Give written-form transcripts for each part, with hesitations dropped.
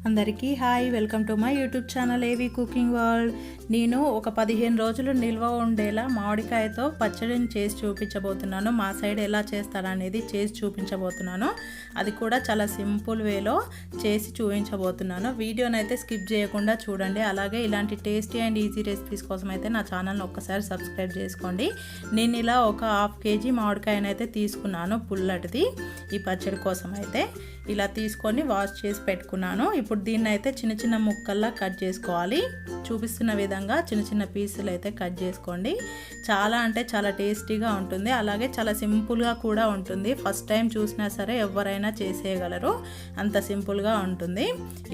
అందరికీ hi, welcome to my YouTube channel ఏవి cooking world. నేను ఒక 15 రోజులు నిల్వ ఉండేలా మామిడికాయతో పచ్చడిని చేసి చూపించబోతున్నాను. మా సైడ్ ఎలా చేస్తారనేది చేసి చూపించబోతున్నాను. అది కూడా చాలా సింపుల్ వేలో చేసి చూపించబోతున్నాను. వీడియోని అయితే స్కిప్ చేయకుండా చూడండి. అలాగే ఇలాంటి టేస్టీ అండ్ ఈజీ రెసిపీస్ కోసం అయితే నా ఛానల్ని ఒక్కసారి సబ్స్క్రైబ్ చేసుకోండి. నేను ఇలా ఒక 1/2 kg మామిడికాయను అయితే తీసుకున్నాను, పుల్లటిది. ఈ పచ్చడి కోసం అయితే ఇలా తీసుకొని వాష్ చేసి పెట్టుకున్నాను. ఇప్పుడు దీన్ని అయితే చిన్న చిన్న ముక్కల్లా కట్ చేసుకోవాలి. చూపిస్తున్న విధంగా చిన్న చిన్న పీసులు అయితే కట్ చేసుకోండి. చాలా అంటే చాలా టేస్టీగా ఉంటుంది, అలాగే చాలా సింపుల్గా కూడా ఉంటుంది. ఫస్ట్ టైం చూసినా సరే ఎవరైనా చేసేయగలరు, అంత సింపుల్గా ఉంటుంది.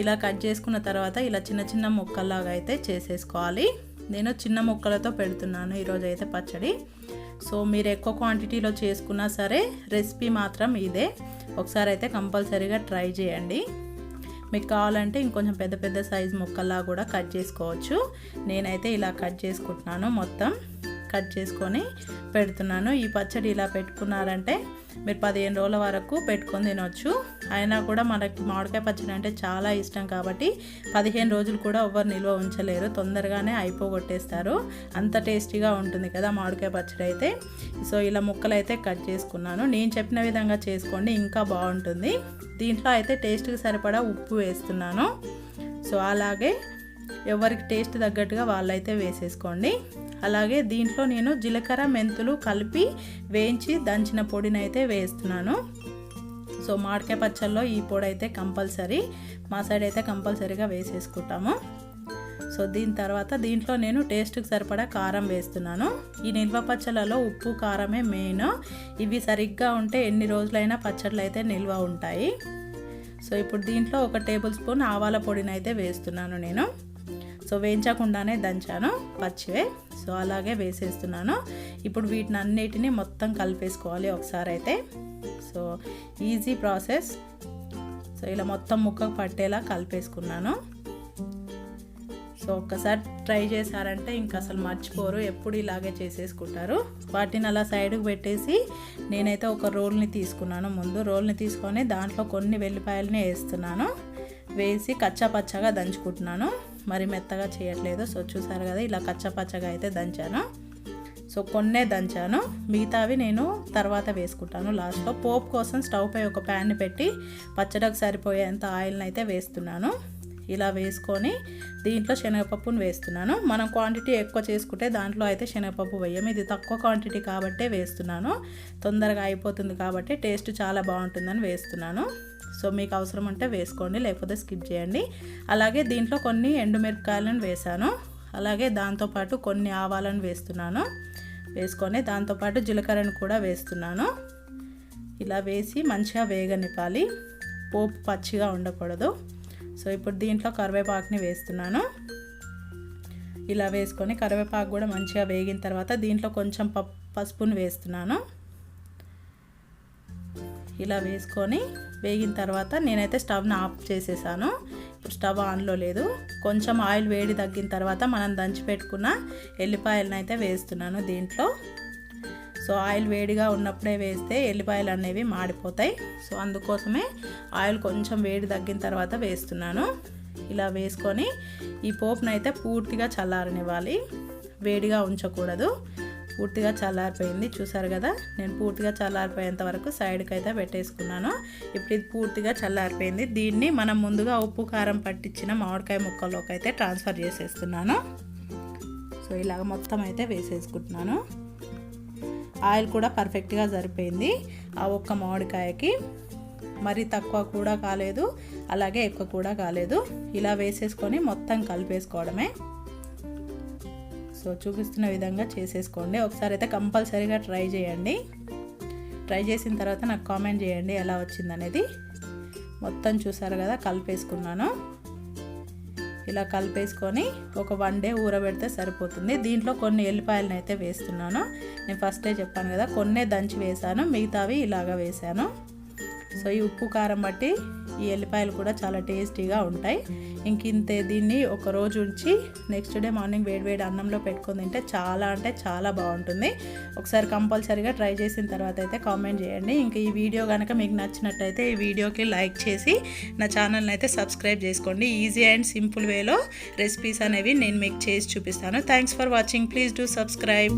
ఇలా కట్ చేసుకున్న తర్వాత ఇలా చిన్న చిన్న ముక్కల్లాగా అయితే చేసేసుకోవాలి. నేను చిన్న ముక్కలతో పెడుతున్నాను ఈరోజు అయితే పచ్చడి. సో మీరు ఎక్కువ క్వాంటిటీలో చేసుకున్నా సరే రెసిపీ మాత్రం ఇదే. ఒకసారి అయితే కంపల్సరీగా ట్రై చేయండి. మీకు కావాలంటే ఇంకొంచెం పెద్ద పెద్ద సైజు ముక్కల్లా కూడా కట్ చేసుకోవచ్చు. నేనైతే ఇలా కట్ చేసుకుంటున్నాను, మొత్తం కట్ చేసుకొని పెడుతున్నాను. ఈ పచ్చడి ఇలా పెట్టుకున్నారంటే మీరు 15 రోజుల వరకు పెట్టుకొని తినొచ్చు. అయినా కూడా మనకి మామిడికాయ పచ్చడి అంటే చాలా ఇష్టం కాబట్టి 15 రోజులు కూడా ఎవ్వరు నిల్వ ఉంచలేరు, తొందరగానే అయిపోగొట్టేస్తారు. అంత టేస్టీగా ఉంటుంది కదా మామిడికాయ పచ్చడి అయితే. సో ఇలా ముక్కలు అయితే కట్ చేసుకున్నాను. నేను చెప్పిన విధంగా చేసుకోండి, ఇంకా బాగుంటుంది. దీంట్లో అయితే టేస్ట్కి సరిపడా ఉప్పు వేస్తున్నాను. సో అలాగే ఎవరికి టేస్ట్ తగ్గట్టుగా వాళ్ళైతే వేసేసుకోండి. అలాగే దీంట్లో నేను జీలకర్ర మెంతులు కలిపి వేయించి దంచిన పొడిని అయితే వేస్తున్నాను. సో మామిడికాయ పచ్చళ్ళలో ఈ పొడి అయితే కంపల్సరీ, మా సైడ్ అయితే కంపల్సరీగా వేసేసుకుంటాము. సో దీని తర్వాత దీంట్లో నేను టేస్ట్కి సరిపడా కారం వేస్తున్నాను. ఈ నిల్వ పచ్చళ్ళలో ఉప్పు కారమే మెయిన్. ఇవి సరిగ్గా ఉంటే ఎన్ని రోజులైనా పచ్చళ్ళు అయితే నిల్వ ఉంటాయి. సో ఇప్పుడు దీంట్లో 1 టేబుల్ స్పూన్ ఆవాల పొడిని అయితే వేస్తున్నాను నేను. సో వేయించకుండానే దంచాను పచ్చివే. సో అలాగే వేసేస్తున్నాను. ఇప్పుడు వీటిని అన్నిటిని మొత్తం కలిపేసుకోవాలి ఒకసారి అయితే. So easy process. సో ఇలా మొత్తం ముక్కకు పట్టేలా కలిపేసుకున్నాను. సో ఒక్కసారి ట్రై చేశారంటే ఇంకా అసలు మర్చిపోరు, ఎప్పుడు ఇలాగే చేసేసుకుంటారు. వాటిని అలా సైడ్కి పెట్టేసి నేనైతే ఒక రోల్ని తీసుకున్నాను. ముందు రోల్ని తీసుకొని దాంట్లో కొన్ని వెల్లిపాయలని వేస్తున్నాను. వేసి కచ్చా పచ్చగా దంచుకుంటున్నాను, మరి మెత్తగా చేయట్లేదు. సో చూసారు కదా, ఇలా కచ్చా పచ్చగా అయితే దంచాను. సో కొన్నే దంచాను, మిగతావి నేను తర్వాత వేసుకుంటాను లాస్ట్లో. పోపు కోసం స్టవ్ పై ఒక ప్యాన్ని పెట్టి పచ్చడికి సరిపోయేంత ఆయిల్ని అయితే వేస్తున్నాను. ఇలా వేసుకొని దీంట్లో శనగపప్పును వేస్తున్నాను. మనం క్వాంటిటీ ఎక్కువ చేసుకుంటే దాంట్లో అయితే శనగపప్పు వేయం. ఇది తక్కువ క్వాంటిటీ కాబట్టే వేస్తున్నాను, తొందరగా అయిపోతుంది కాబట్టి టేస్ట్ చాలా బాగుంటుందని వేస్తున్నాను. సో మీకు అవసరం ఉంటే వేసుకోండి, లేకపోతే స్కిప్ చేయండి. అలాగే దీంట్లో కొన్ని ఎండుమిరపకాయలను వేసాను. అలాగే దాంతోపాటు కొన్ని ఆవాలను వేస్తున్నాను. వేసుకొని దాంతోపాటు జీలకర్రను కూడా వేస్తున్నాను. ఇలా వేసి మంచిగా వేగనివ్వాలి, పోపు పచ్చిగా ఉండకూడదు. సో ఇప్పుడు దీంట్లో కరివేపాకుని వేస్తున్నాను. ఇలా వేసుకొని కరివేపాకు కూడా మంచిగా వేగిన తర్వాత దీంట్లో కొంచెం పసుపుని వేస్తున్నాను. ఇలా వేసుకొని వేగిన తర్వాత నేనైతే స్టవ్ని ఆఫ్ చేసేసాను. ఇప్పుడు స్టవ్ ఆన్లో లేదు. కొంచెం ఆయిల్ వేడి తగ్గిన తర్వాత మనం దంచి పెట్టుకున్న ఎల్లిపాయలను అయితే వేస్తున్నాను దీంట్లో. సో ఆయిల్ వేడిగా ఉన్నప్పుడే వేస్తే ఎల్లిపాయలు అనేవి మాడిపోతాయి. సో అందుకోసమే ఆయిల్ కొంచెం వేడి తగ్గిన తర్వాత వేస్తున్నాను. ఇలా వేసుకొని ఈ పోపును అయితే పూర్తిగా చల్లారనివ్వాలి, వేడిగా ఉంచకూడదు. పూర్తిగా చల్లారిపోయింది, చూసారు కదా. నేను పూర్తిగా చల్లారిపోయేంత వరకు సైడ్కి అయితే పెట్టేసుకున్నాను. ఇప్పుడు ఇది పూర్తిగా చల్లారిపోయింది. దీన్ని మనం ముందుగా ఉప్పు కారం పట్టించిన మామిడికాయ ముక్కల్లోకి అయితే ట్రాన్స్ఫర్ చేసేస్తున్నాను. సో ఇలాగ మొత్తం అయితే వేసేసుకుంటున్నాను. ఆయిల్ కూడా పర్ఫెక్ట్గా సరిపోయింది ఆ ఒక్క మామిడికాయకి. మరి తక్కువ కూడా కాలేదు, అలాగే ఎక్కువ కూడా కాలేదు. ఇలా వేసేసుకొని మొత్తం కలిపేసుకోవడమే. సో చూపిస్తున్న విధంగా చేసేసుకోండి. ఒకసారి అయితే కంపల్సరీగా ట్రై చేయండి. ట్రై చేసిన తర్వాత నాకు కామెంట్ చేయండి ఎలా వచ్చిందనేది. మొత్తం చూసారు కదా, కలిపేసుకున్నాను. ఇలా కలిపేసుకొని ఒక 1 డే ఊరబెడితే సరిపోతుంది. దీంట్లో కొన్ని ఎల్లిపాయలను అయితే వేస్తున్నాను. నేను ఫస్టే చెప్పాను కదా, కొన్నే దంచి వేసాను, మిగతావి ఇలాగా వేసాను. సో ఈ ఉప్పు కారం బట్టి ఈ ఎల్లిపాయలు కూడా చాలా టేస్టీగా ఉంటాయి. ఇంతే, దీన్ని ఒక రోజు ఉంచి నెక్స్ట్ డే మార్నింగ్ వేడివేడి అన్నంలో పెట్టుకొని తింటే చాలా అంటే చాలా బాగుంటుంది. ఒకసారి కంపల్సరీగా ట్రై చేసిన తర్వాత అయితే కామెంట్ చేయండి. ఇంకా ఈ వీడియో కనుక మీకు నచ్చినట్టయితే ఈ వీడియోకి లైక్ చేసి నా ఛానల్ని అయితే సబ్స్క్రైబ్ చేసుకోండి. ఈజీ అండ్ సింపుల్ వేలో రెసిపీస్ అనేవి నేను మీకు చేసి చూపిస్తాను. Thanks for watching. Please do subscribe.